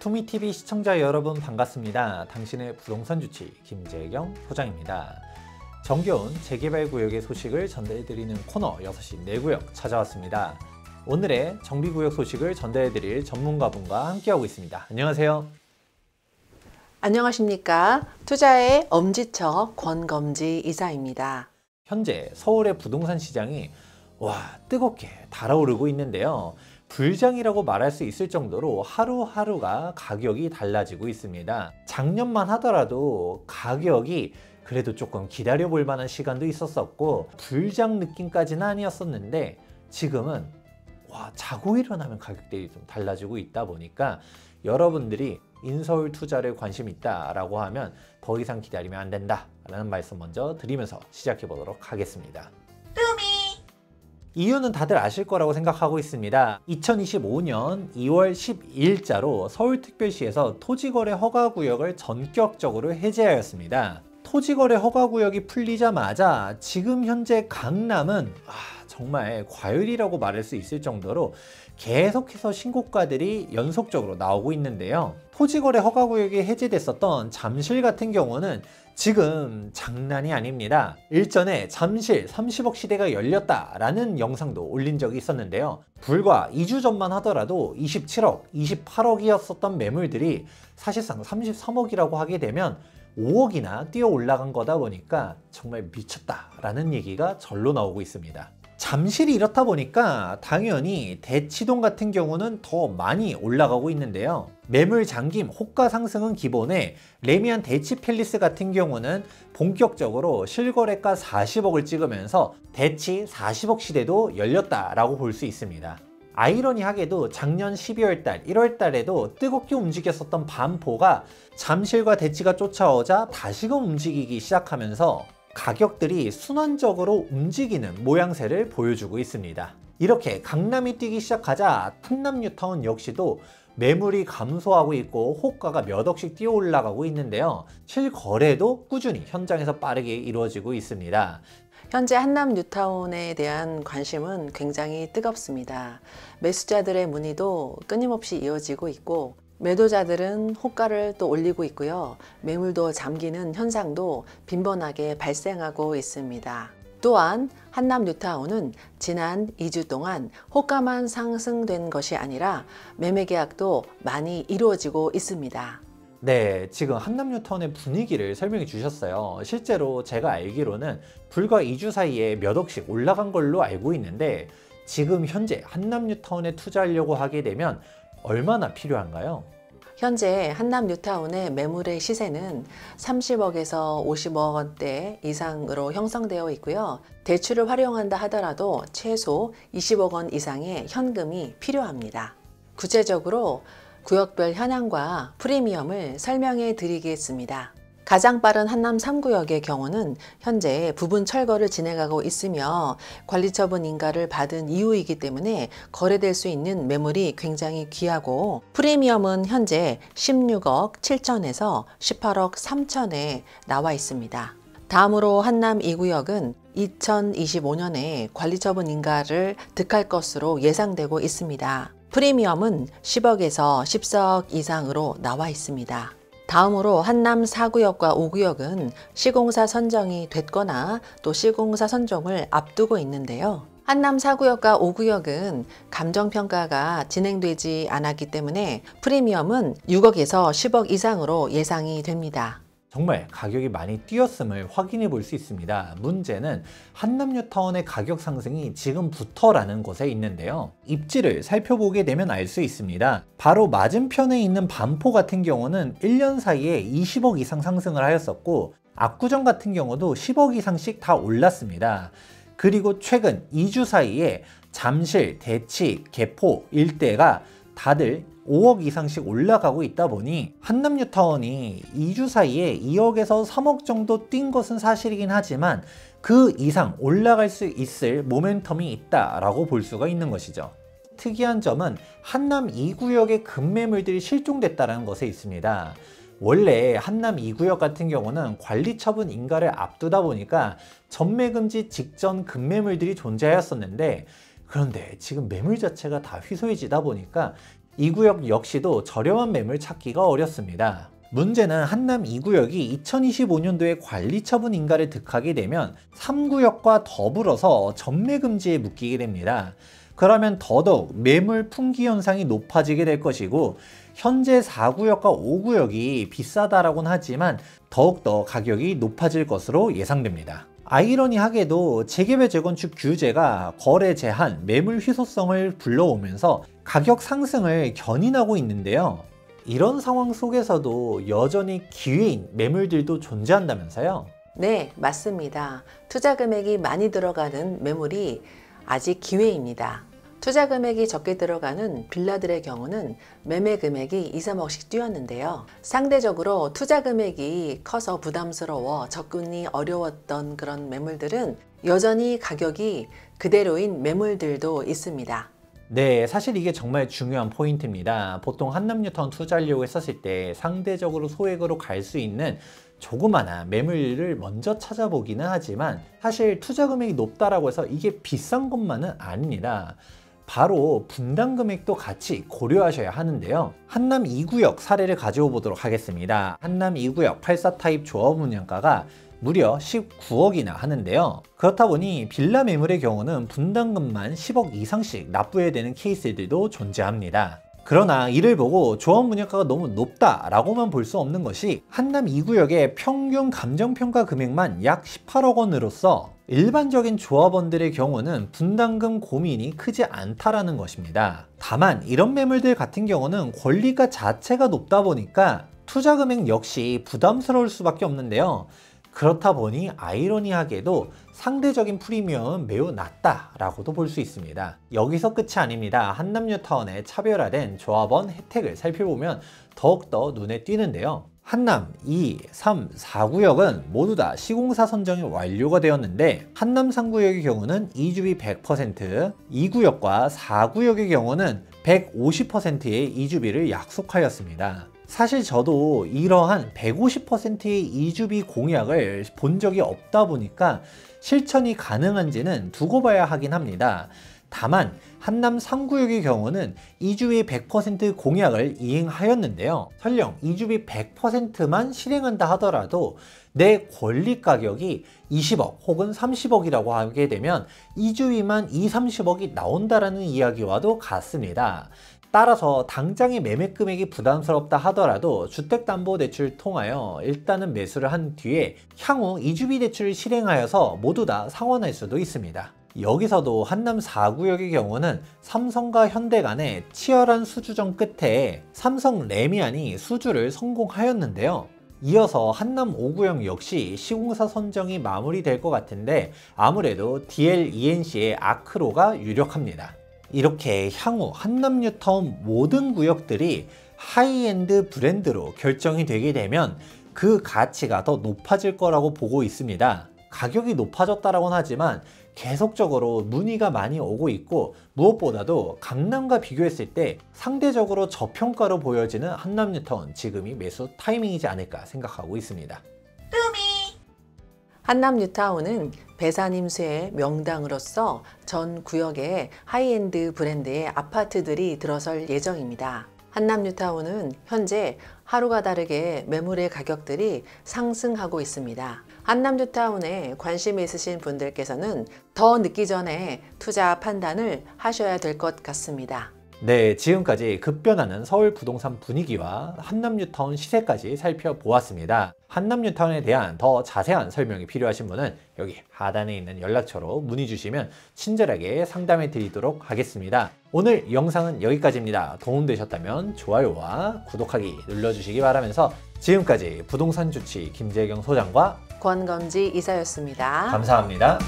투미TV 시청자 여러분 반갑습니다. 당신의 부동산 주치 김재경 소장입니다. 정겨운 재개발구역의 소식을 전달해드리는 코너 6시 내구역 찾아왔습니다. 오늘의 정비구역 소식을 전달해드릴 전문가분과 함께하고 있습니다. 안녕하세요. 안녕하십니까. 투자의 엄지척 권검지 이사입니다. 현재 서울의 부동산 시장이 뜨겁게 달아오르고 있는데요. 불장이라고 말할 수 있을 정도로 하루하루가 가격이 달라지고 있습니다. 작년만 하더라도 가격이 그래도 조금 기다려 볼 만한 시간도 있었었고 불장 느낌까지는 아니었었는데 지금은 자고 일어나면 가격들이 좀 달라지고 있다 보니까 여러분들이 인서울 투자를 관심 있다라고 하면 더 이상 기다리면 안 된다 라는 말씀 먼저 드리면서 시작해 보도록 하겠습니다. 이유는 다들 아실 거라고 생각하고 있습니다. 2025년 2월 12일자로 서울특별시에서 토지거래 허가구역을 전격적으로 해제하였습니다. 토지거래 허가구역이 풀리자마자 지금 현재 강남은 정말 과열이라고 말할 수 있을 정도로 계속해서 신고가들이 연속적으로 나오고 있는데요. 토지거래 허가구역이 해제됐었던 잠실 같은 경우는 지금 장난이 아닙니다. 일전에 잠실 30억 시대가 열렸다라는 영상도 올린 적이 있었는데요. 불과 2주 전만 하더라도 27억, 28억이었었던 매물들이 사실상 33억이라고 하게 되면 5억이나 뛰어 올라간 거다 보니까 정말 미쳤다라는 얘기가 절로 나오고 있습니다. 잠실이 이렇다 보니까 당연히 대치동 같은 경우는 더 많이 올라가고 있는데요. 매물 잠김, 호가 상승은 기본에 레미안 대치 팰리스 같은 경우는 본격적으로 실거래가 40억을 찍으면서 대치 40억 시대도 열렸다라고 볼 수 있습니다. 아이러니하게도 작년 12월달, 1월달에도 뜨겁게 움직였었던 반포가 잠실과 대치가 쫓아오자 다시금 움직이기 시작하면서 가격들이 순환적으로 움직이는 모양새를 보여주고 있습니다. 이렇게 강남이 뛰기 시작하자 한남 뉴타운 역시도 매물이 감소하고 있고 호가가 몇 억씩 뛰어 올라가고 있는데요. 실거래도 꾸준히 현장에서 빠르게 이루어지고 있습니다. 현재 한남 뉴타운에 대한 관심은 굉장히 뜨겁습니다. 매수자들의 문의도 끊임없이 이어지고 있고 매도자들은 호가를 또 올리고 있고요. 매물도 잠기는 현상도 빈번하게 발생하고 있습니다. 또한 한남 뉴타운은 지난 2주 동안 호가만 상승된 것이 아니라 매매 계약도 많이 이루어지고 있습니다. 네, 지금 한남 뉴타운의 분위기를 설명해 주셨어요. 실제로 제가 알기로는 불과 2주 사이에 몇 억씩 올라간 걸로 알고 있는데 지금 현재 한남 뉴타운에 투자하려고 하게 되면 얼마나 필요한가요? 현재 한남 뉴타운의 매물의 시세는 30억에서 50억 원대 이상으로 형성되어 있고요. 대출을 활용한다 하더라도 최소 20억 원 이상의 현금이 필요합니다. 구체적으로 구역별 현황과 프리미엄을 설명해 드리겠습니다. 가장 빠른 한남 3구역의 경우는 현재 부분 철거를 진행하고 있으며 관리처분 인가를 받은 이후이기 때문에 거래될 수 있는 매물이 굉장히 귀하고 프리미엄은 현재 16억 7천에서 18억 3천에 나와 있습니다. 다음으로 한남 2구역은 2025년에 관리처분 인가를 득할 것으로 예상되고 있습니다. 프리미엄은 10억에서 14억 이상으로 나와 있습니다. 다음으로 한남 4구역과 5구역은 시공사 선정이 됐거나 또 시공사 선정을 앞두고 있는데요. 한남 4구역과 5구역은 감정평가가 진행되지 않았기 때문에 프리미엄은 6억에서 10억 이상으로 예상이 됩니다. 정말 가격이 많이 뛰었음을 확인해 볼 수 있습니다. 문제는 한남 뉴타운의 가격 상승이 지금부터라는 것에 있는데요. 입지를 살펴보게 되면 알 수 있습니다. 바로 맞은편에 있는 반포 같은 경우는 1년 사이에 20억 이상 상승을 하였었고 압구정 같은 경우도 10억 이상씩 다 올랐습니다. 그리고 최근 2주 사이에 잠실, 대치, 개포 일대가 다들 5억 이상씩 올라가고 있다 보니 한남 뉴타운이 2주 사이에 2억에서 3억 정도 뛴 것은 사실이긴 하지만 그 이상 올라갈 수 있을 모멘텀이 있다라고 볼 수가 있는 것이죠. 특이한 점은 한남 2구역의 급매물들이 실종됐다는 것에 있습니다. 원래 한남 2구역 같은 경우는 관리처분 인가를 앞두다 보니까 전매금지 직전 급매물들이 존재하였었는데 그런데 지금 매물 자체가 다 희소해지다 보니까 이 구역 역시도 저렴한 매물 찾기가 어렵습니다. 문제는 한남 2구역이 2025년도에 관리처분 인가를 득하게 되면 3구역과 더불어서 전매금지에 묶이게 됩니다. 그러면 더더욱 매물 풍기 현상이 높아지게 될 것이고, 현재 4구역과 5구역이 비싸다라고는 하지만 더욱더 가격이 높아질 것으로 예상됩니다. 아이러니하게도 재개발 재건축 규제가 거래 제한, 매물 희소성을 불러오면서 가격 상승을 견인하고 있는데요. 이런 상황 속에서도 여전히 기회인 매물들도 존재한다면서요? 네, 맞습니다. 투자 금액이 많이 들어가는 매물이 아직 기회입니다. 투자 금액이 적게 들어가는 빌라들의 경우는 매매 금액이 2, 3억씩 뛰었는데요. 상대적으로 투자 금액이 커서 부담스러워 접근이 어려웠던 그런 매물들은 여전히 가격이 그대로인 매물들도 있습니다. 네, 사실 이게 정말 중요한 포인트입니다. 보통 한남뉴타운 투자하려고 했었을 때 상대적으로 소액으로 갈 수 있는 조그마한 매물을 먼저 찾아보기는 하지만, 사실 투자 금액이 높다라고 해서 이게 비싼 것만은 아닙니다. 바로 분당 금액도 같이 고려하셔야 하는데요. 한남 2구역 사례를 가져오 보도록 하겠습니다. 한남 2구역 84 타입 조합 분양가가 무려 19억이나 하는데요. 그렇다 보니 빌라 매물의 경우는 분담금만 10억 이상씩 납부해야 되는 케이스들도 존재합니다. 그러나 이를 보고 조합 분양가가 너무 높다라고만 볼 수 없는 것이, 한남 2구역의 평균 감정평가 금액만 약 18억 원으로서 일반적인 조합원들의 경우는 분담금 고민이 크지 않다라는 것입니다. 다만 이런 매물들 같은 경우는 권리가 자체가 높다 보니까 투자 금액 역시 부담스러울 수밖에 없는데요. 그렇다 보니 아이러니하게도 상대적인 프리미엄은 매우 낮다라고도 볼 수 있습니다. 여기서 끝이 아닙니다. 한남뉴타운의 차별화된 조합원 혜택을 살펴보면 더욱더 눈에 띄는데요. 한남 2, 3, 4구역은 모두 다 시공사 선정이 완료가 되었는데, 한남 3구역의 경우는 이주비 100%, 2구역과 4구역의 경우는 150%의 이주비를 약속하였습니다. 사실 저도 이러한 150%의 이주비 공약을 본 적이 없다 보니까 실천이 가능한지는 두고 봐야 하긴 합니다. 다만 한남 3구역의 경우는 이주비 100% 공약을 이행하였는데요. 설령 이주비 100%만 실행한다 하더라도 내 권리 가격이 20억 혹은 30억이라고 하게 되면 이주비만 2, 30억이 나온다라는 이야기와도 같습니다. 따라서 당장의 매매 금액이 부담스럽다 하더라도 주택담보대출을 통하여 일단은 매수를 한 뒤에 향후 이주비 대출을 실행하여서 모두 다 상환할 수도 있습니다. 여기서도 한남 4구역의 경우는 삼성과 현대 간의 치열한 수주전 끝에 삼성 레미안이 수주를 성공하였는데요. 이어서 한남 5구역 역시 시공사 선정이 마무리될 것 같은데, 아무래도 DLENC의 아크로가 유력합니다. 이렇게 향후 한남뉴타운 모든 구역들이 하이엔드 브랜드로 결정이 되게 되면 그 가치가 더 높아질 거라고 보고 있습니다. 가격이 높아졌다고는 하지만 계속적으로 문의가 많이 오고 있고, 무엇보다도 강남과 비교했을 때 상대적으로 저평가로 보여지는 한남뉴타운, 지금이 매수 타이밍이지 않을까 생각하고 있습니다. 한남뉴타운은 배산임수의 명당으로서 전 구역에 하이엔드 브랜드의 아파트들이 들어설 예정입니다. 한남뉴타운은 현재 하루가 다르게 매물의 가격들이 상승하고 있습니다. 한남뉴타운에 관심이 있으신 분들께서는 더 늦기 전에 투자 판단을 하셔야 될 것 같습니다. 네, 지금까지 급변하는 서울 부동산 분위기와 한남뉴타운 시세까지 살펴보았습니다. 한남뉴타운에 대한 더 자세한 설명이 필요하신 분은 여기 하단에 있는 연락처로 문의 주시면 친절하게 상담해 드리도록 하겠습니다. 오늘 영상은 여기까지입니다. 도움되셨다면 좋아요와 구독하기 눌러주시기 바라면서, 지금까지 부동산 주치 김재경 소장과 권건지 이사였습니다. 감사합니다.